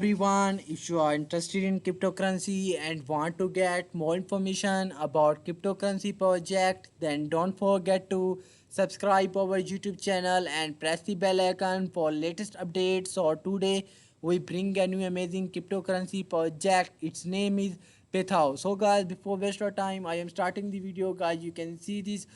everyone, if you are interested in cryptocurrency and want to get more information about cryptocurrency project, then don't forget to subscribe our YouTube channel and press the bell icon for latest updates. So today we bring a new amazing cryptocurrency project. Its name is Pethao. So guys, before waste our time, I am starting the video. Guys, you can see this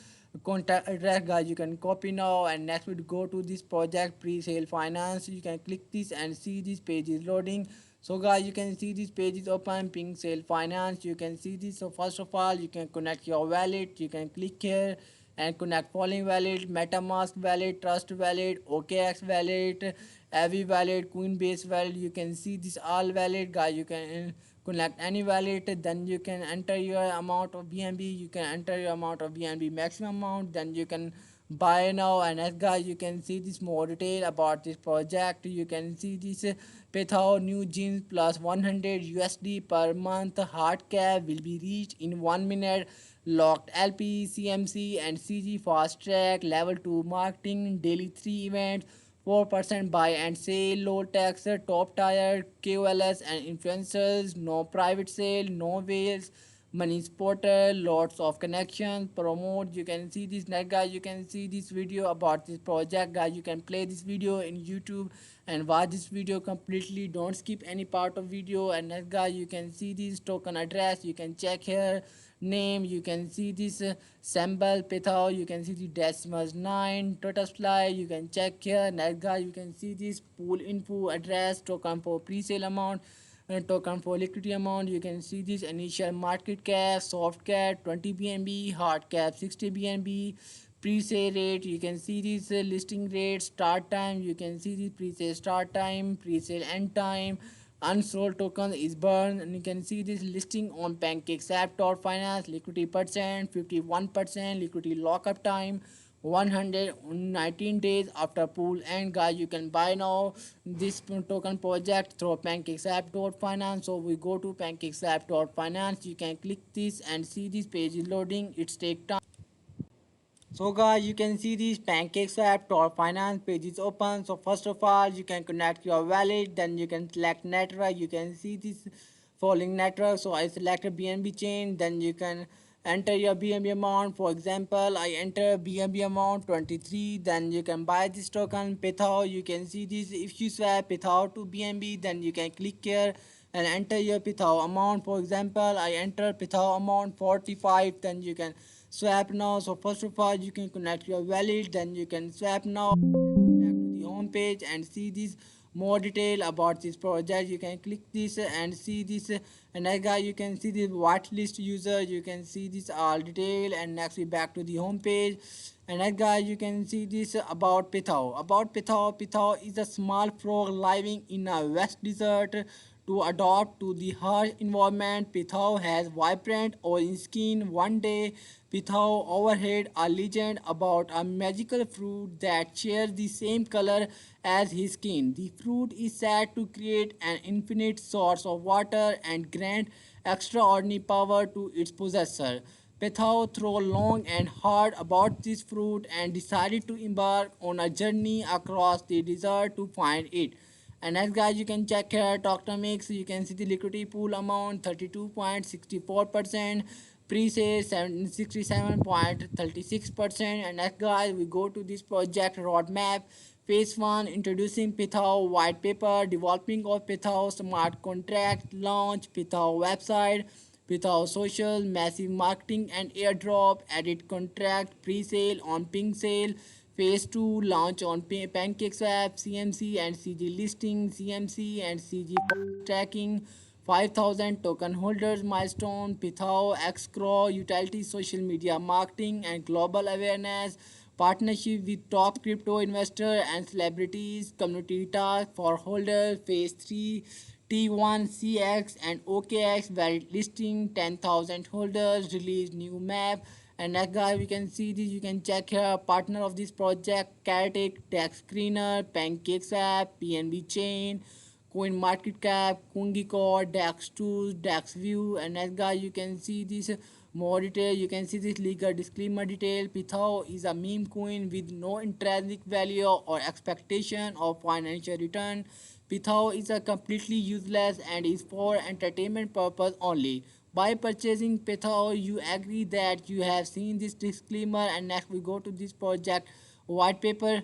contact address. Guys, you can copy now, and next we go to this project pre-sale finance. You can click this and see this page is loading. So guys, you can see this page is open, pink sale finance. You can see this. So first of all, you can connect your wallet. You can click here and connect following wallet: MetaMask wallet, Trust wallet, OKX wallet, Avi wallet, Coinbase wallet. You can see this all wallet. Guys, you can connect any wallet. Then you can enter your amount of BNB. You can enter your amount of BNB maximum amount. Then you can buy now. And as guys, you can see this more detail about this project. You can see this Pethao new jeans plus 100 USD per month hard cap will be reached in 1 minute. Locked LP, CMC and CG fast track level 2 marketing daily 3 events, 4% buy and sale, low tax, top tier, KOLs and influencers, no private sale, no whales, money portal, lots of connections, promote. You can see this net guys, you can see this video about this project guys. You can play this video in YouTube and watch this video completely. Don't skip any part of video. And next guys, you can see this token address. You can check here name. You can see this symbol Pethao. You can see the decimals 9 total supply. You can check here next guys, you can see this pool info address, token for pre-sale amount, token for liquidity amount. You can see this initial market cap, soft cap 20 BNB, hard cap 60 BNB, pre-sale rate. You can see this listing rate, start time. You can see the pre-sale start time, pre-sale end time, unsold token is burned. And you can see this listing on PancakeSwap.finance, liquidity percent 51%, liquidity lockup time 119 days after pool. And guys, you can buy now this token project through PancakeSwap.finance. So we go to PancakeSwap.finance. You can click this and see this page is loading. It's take time. So guys, you can see this PancakeSwap.finance page is open. So first of all, you can connect your wallet. Then you can select network. You can see this following network. So I selected BNB chain. Then you can enter your BNB amount. For example, I enter BNB amount 23. Then you can buy this token Pethao. You can see this. If you swap Pethao to BNB, then you can click here and enter your Pethao amount. For example, I enter Pethao amount 45. Then you can swap now. So first of all, you can connect your wallet. Then you can swap now. Back to the home page and see this more detail about this project. You can click this and see this. And next guy, you can see this whitelist user. You can see this all detail. And next we back to the home page. And next guys, you can see this about Pethao. About Pethao, Pethao is a small frog living in a west desert. To adapt to the harsh environment, Pethao has vibrant orange skin. One day, Pethao overheard a legend about a magical fruit that shares the same color as his skin. The fruit is said to create an infinite source of water and grant extraordinary power to its possessor. Pethao thought long and hard about this fruit and decided to embark on a journey across the desert to find it. And as guys, you can check here Doctor Mix. You can see the liquidity pool amount 32.64%, pre-sale 67.36%. And as guys, we go to this project roadmap. Phase 1, introducing Pethao white paper, developing of Pethao smart contract, launch Pethao website, Pethao social, massive marketing and airdrop, edit contract, pre-sale on pink sale. Phase 2, launch on PancakeSwap, CMC and CG listing, CMC and CG tracking, 5,000 token holders milestone, Pethao, Xcrow, utility, social media marketing and global awareness, partnership with top crypto investor and celebrities, community task for holders. Phase 3, T1, CX and OKX valid listing, 10,000 holders, release new map. And next guy, we can see this. You can check here partner of this project: Cartic, Tax Screener, PancakeSwap, PNB Chain, Coin Market Cap, CoinGecko, DAX Tools, DAX View. And next guy, you can see this More detail, you can see this legal disclaimer detail. Pithao is a meme coin with no intrinsic value or expectation of financial return. Pithao is a completely useless and is for entertainment purpose only. By purchasing Pithao, you agree that you have seen this disclaimer, and next we go to this project white paper.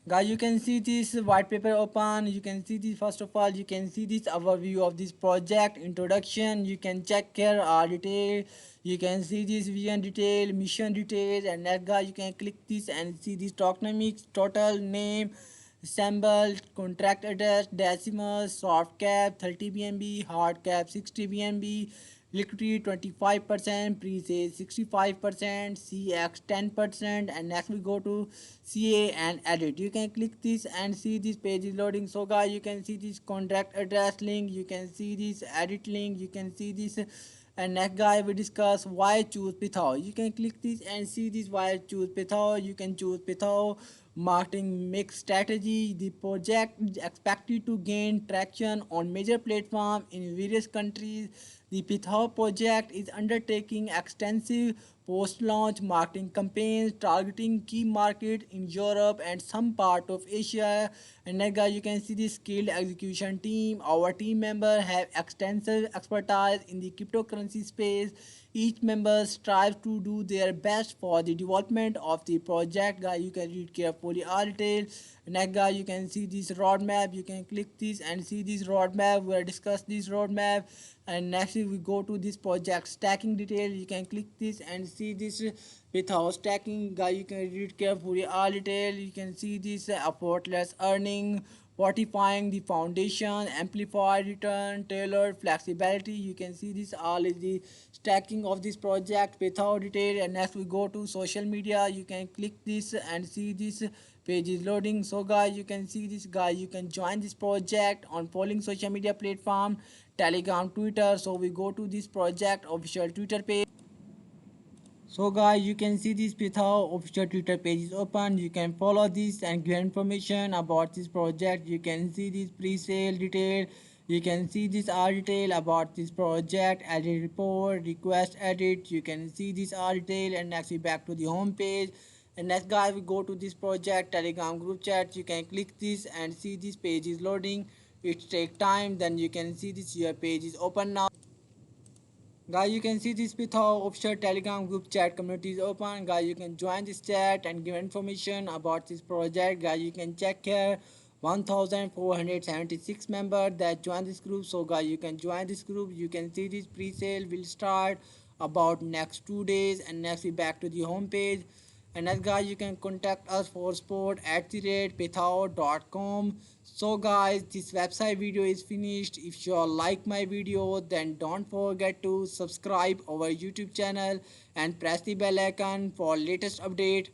Guys, you can see this white paper open. You can see this, first of all, you can see this overview of this project introduction. You can check here our detail. You can see this vision detail, mission details, and next guys you can click this and see this tokenomics, total name, symbol, contract address, decimal, soft cap 30 bnb, hard cap 60 bnb, liquidity 25%, pre-sale 65%, cx 10%, and next we go to ca and edit. You can click this and see this page is loading. So guys, you can see this contract address link, you can see this edit link, you can see this, and next guy we discuss why choose Pithao. You can click this and see this why choose Pithao. You can choose Pithao marketing mix strategy. The project is expected to gain traction on major platforms in various countries. The Pithao project is undertaking extensive post-launch marketing campaigns targeting key markets in Europe and some part of Asia. And next guys, you can see the skilled execution team. Our team members have extensive expertise in the cryptocurrency space. Each member strives to do their best for the development of the project. Guys, you can read carefully all details. Next guy, you can see this roadmap. You can click this and see this roadmap. We'll discuss this roadmap. And next we go to this project stacking detail. You can click this and see this without stacking. Guy, you can read carefully all detail. You can see this effortless earning, fortifying the foundation, amplify return, tailored flexibility. You can see this all is the stacking of this project without detail. And next we go to social media. You can click this and see this page is loading. So guys, you can see this guy, you can join this project on following social media platform, Telegram, Twitter. So we go to this project official Twitter page. So guys, you can see this Pithao official Twitter page is open. You can follow this and get information about this project. You can see this pre-sale detail. You can see this R detail about this project, edit report, request edit. You can see this R detail, and next we back to the home page. And next guys, we go to this project Telegram group chat. You can click this and see this page is loading. It take time. Then you can see this your page is open now. Guys, you can see this with our official Telegram group chat community is open. Guys, you can join this chat and give information about this project. Guys, you can check here 1476 members that join this group. So guys, you can join this group. You can see this pre-sale will start about next 2 days, and next we back to the home page. And as guys, you can contact us for support at the rate pithao.com. So guys, this website video is finished. If you all like my video, then don't forget to subscribe our YouTube channel and press the bell icon for latest update.